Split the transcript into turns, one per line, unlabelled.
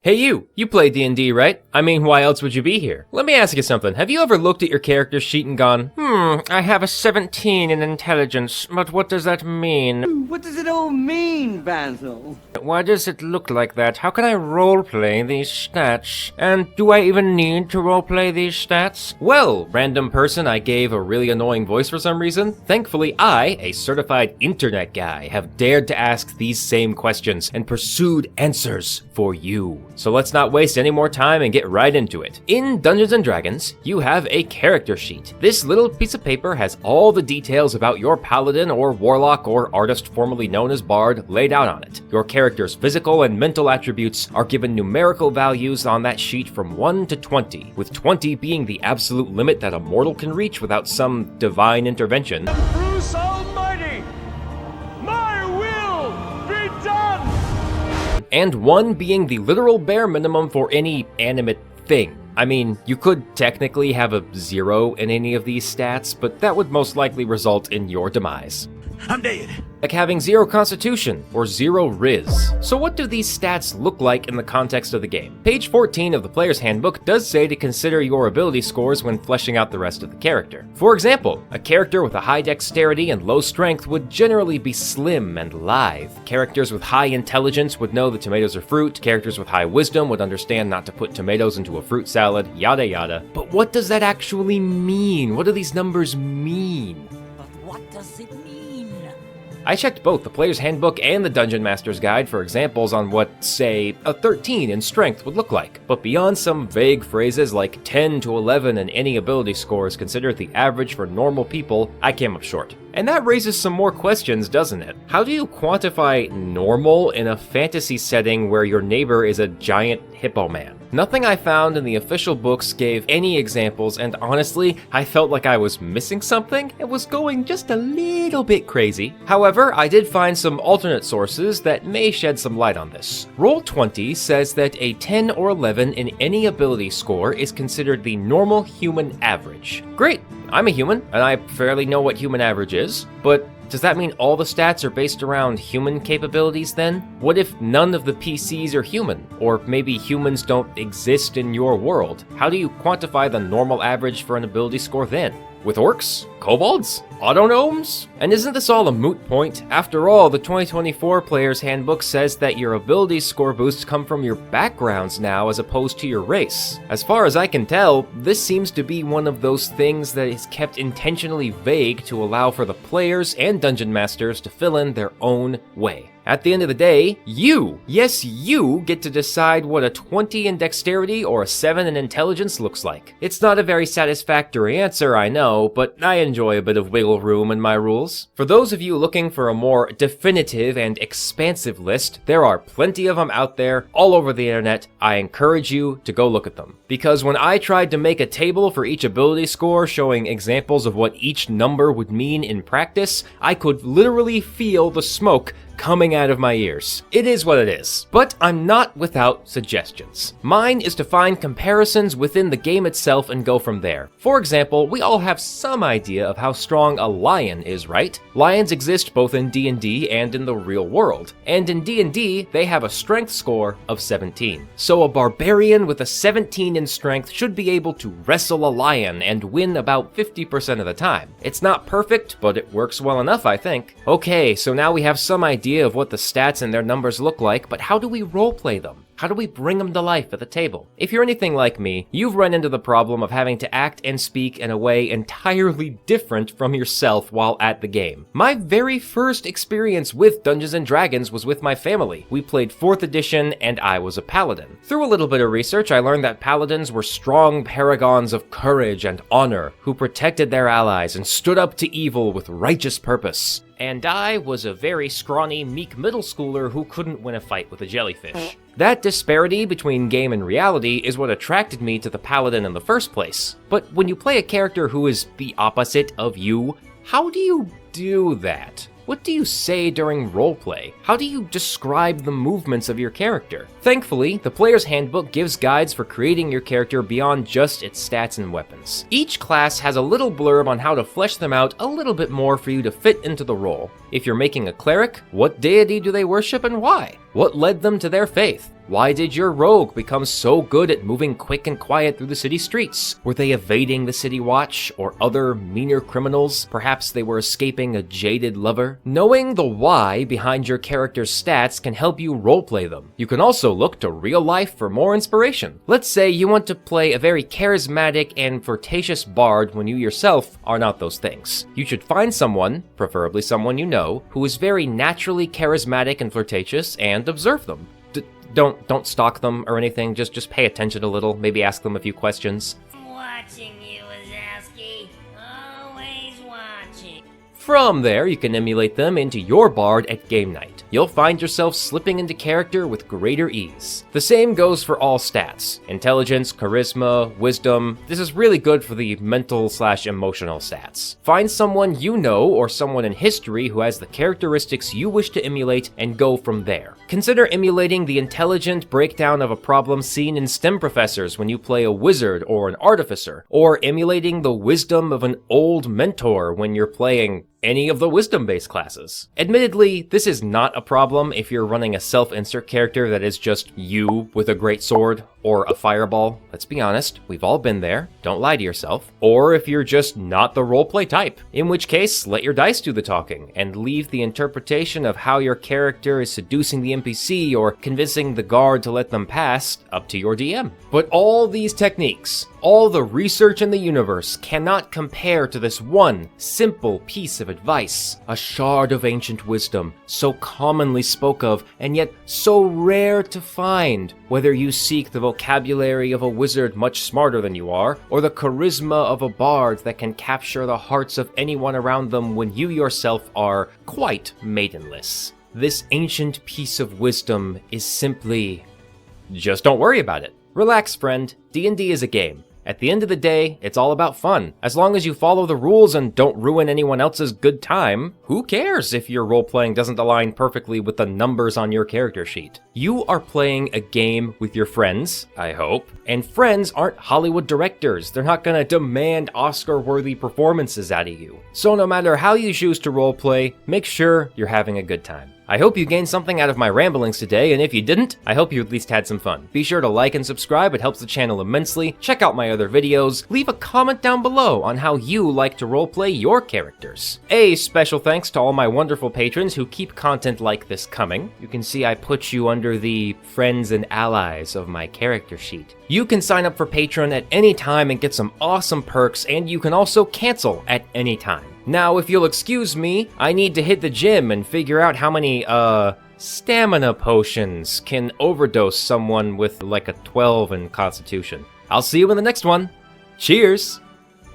Hey you play D&D, right? I mean, why else would you be here? Let me ask you something. Have you ever looked at your character sheet and gone, I have a 17 in intelligence, but what does that mean?
What does it all mean, Basil?
Why does it look like that? How can I roleplay these stats? And do I even need to roleplay these stats? Well, random person I gave a really annoying voice for some reason, thankfully I, a certified internet guy, have dared to ask these same questions and pursued answers for you. So let's not waste any more time and get right into it. In Dungeons & Dragons, you have a character sheet. This little piece of paper has all the details about your paladin or warlock or artist formerly known as bard laid out on it. Your character's physical and mental attributes are given numerical values on that sheet from 1 to 20, with 20 being the absolute limit that a mortal can reach without some divine intervention.
Bruce Almighty, my will be done!
And 1 being the literal bare minimum for any animate thing. I mean, you could technically have a 0 in any of these stats, but that would most likely result in your demise.
I'm dead.
Like having 0 constitution or 0 riz. So what do these stats look like in the context of the game? Page 14 of the player's handbook does say to consider your ability scores when fleshing out the rest of the character. For example, a character with a high dexterity and low strength would generally be slim and lithe. Characters with high intelligence would know that tomatoes are fruit. Characters with high wisdom would understand not to put tomatoes into a fruit salad, yada yada. But what does that actually mean? What do these numbers mean?
But what does it mean?
I checked both the Player's Handbook and the Dungeon Master's Guide for examples on what, say, a 13 in strength would look like. But beyond some vague phrases like 10 to 11 in any ability score is considered the average for normal people, I came up short. And that raises some more questions, doesn't it? How do you quantify normal in a fantasy setting where your neighbor is a giant hippo man? Nothing I found in the official books gave any examples, and honestly, I felt like I was missing something. It was going just a little bit crazy. However, I did find some alternate sources that may shed some light on this. Roll20 says that a 10 or 11 in any ability score is considered the normal human average. Great, I'm a human, and I fairly know what human average is, but does that mean all the stats are based around human capabilities then? What if none of the PCs are human? Or maybe humans don't exist in your world? How do you quantify the normal average for an ability score then? With orcs? Kobolds? Autognomes? And isn't this all a moot point? After all, the 2024 Player's Handbook says that your ability score boosts come from your backgrounds now as opposed to your race. As far as I can tell, this seems to be one of those things that is kept intentionally vague to allow for the players and dungeon masters to fill in their own way. At the end of the day, you, yes you, get to decide what a 20 in dexterity or a 7 in intelligence looks like. It's not a very satisfactory answer, I know, but I enjoy a bit of wiggle room in my rules. For those of you looking for a more definitive and expansive list, there are plenty of them out there, all over the internet. I encourage you to go look at them. Because when I tried to make a table for each ability score showing examples of what each number would mean in practice, I could literally feel the smoke coming out of my ears. It is what it is. But I'm not without suggestions. Mine is to find comparisons within the game itself and go from there. For example, we all have some idea of how strong a lion is, right? Lions exist both in D&D and in the real world. And in D&D, they have a strength score of 17. So a barbarian with a 17 in strength should be able to wrestle a lion and win about 50% of the time. It's not perfect, but it works well enough, I think. Okay, so now we have some idea of what the stats and their numbers look like, but how do we roleplay them? How do we bring them to life at the table? If you're anything like me, you've run into the problem of having to act and speak in a way entirely different from yourself while at the game. My very first experience with Dungeons & Dragons was with my family. We played 4th edition and I was a paladin. Through a little bit of research, I learned that paladins were strong paragons of courage and honor who protected their allies and stood up to evil with righteous purpose. And I was a very scrawny, meek middle schooler who couldn't win a fight with a jellyfish. That disparity between game and reality is what attracted me to the paladin in the first place. But when you play a character who is the opposite of you, how do you do that? What do you say during roleplay? How do you describe the movements of your character? Thankfully, the Player's Handbook gives guides for creating your character beyond just its stats and weapons. Each class has a little blurb on how to flesh them out a little bit more for you to fit into the role. If you're making a cleric, what deity do they worship and why? What led them to their faith? Why did your rogue become so good at moving quick and quiet through the city streets? Were they evading the city watch or other meaner criminals? Perhaps they were escaping a jaded lover? Knowing the why behind your character's stats can help you roleplay them. You can also look to real life for more inspiration. Let's say you want to play a very charismatic and flirtatious bard when you yourself are not those things. You should find someone, preferably someone you know, who is very naturally charismatic and flirtatious, and observe them. Don't stalk them or anything, just pay attention a little, maybe ask them a few questions.
Watching you, Wazowski. Always watching.
From there, you can emulate them into your bard at game night. You'll find yourself slipping into character with greater ease. The same goes for all stats. Intelligence, charisma, wisdom. This is really good for the mental/emotional stats. Find someone you know or someone in history who has the characteristics you wish to emulate and go from there. Consider emulating the intelligent breakdown of a problem seen in STEM professors when you play a wizard or an artificer, or emulating the wisdom of an old mentor when you're playing any of the wisdom-based classes. Admittedly, this is not a problem if you're running a self-insert character that is just you with a great sword or a fireball. Let's be honest, we've all been there. Don't lie to yourself. Or if you're just not the roleplay type, in which case, let your dice do the talking and leave the interpretation of how your character is seducing the NPC or convincing the guard to let them pass up to your DM. But all these techniques, all the research in the universe cannot compare to this one simple piece of advice, a shard of ancient wisdom, so commonly spoke of and yet so rare to find, whether you seek the vocabulary of a wizard much smarter than you are, or the charisma of a bard that can capture the hearts of anyone around them when you yourself are quite maidenless. This ancient piece of wisdom is simply, just don't worry about it. Relax, friend. D&D is a game. At the end of the day, it's all about fun. As long as you follow the rules and don't ruin anyone else's good time, who cares if your role-playing doesn't align perfectly with the numbers on your character sheet? You are playing a game with your friends, I hope, and friends aren't Hollywood directors. They're not gonna demand Oscar-worthy performances out of you. So no matter how you choose to roleplay, make sure you're having a good time. I hope you gained something out of my ramblings today, and if you didn't, I hope you at least had some fun. Be sure to like and subscribe, it helps the channel immensely. Check out my other videos. Leave a comment down below on how you like to roleplay your characters. A special thanks to all my wonderful patrons who keep content like this coming. You can see I put you under the friends and allies of my character sheet. You can sign up for Patreon at any time and get some awesome perks, and you can also cancel at any time. Now, if you'll excuse me, I need to hit the gym and figure out how many, stamina potions can overdose someone with like a 12 in Constitution. I'll see you in the next one. Cheers!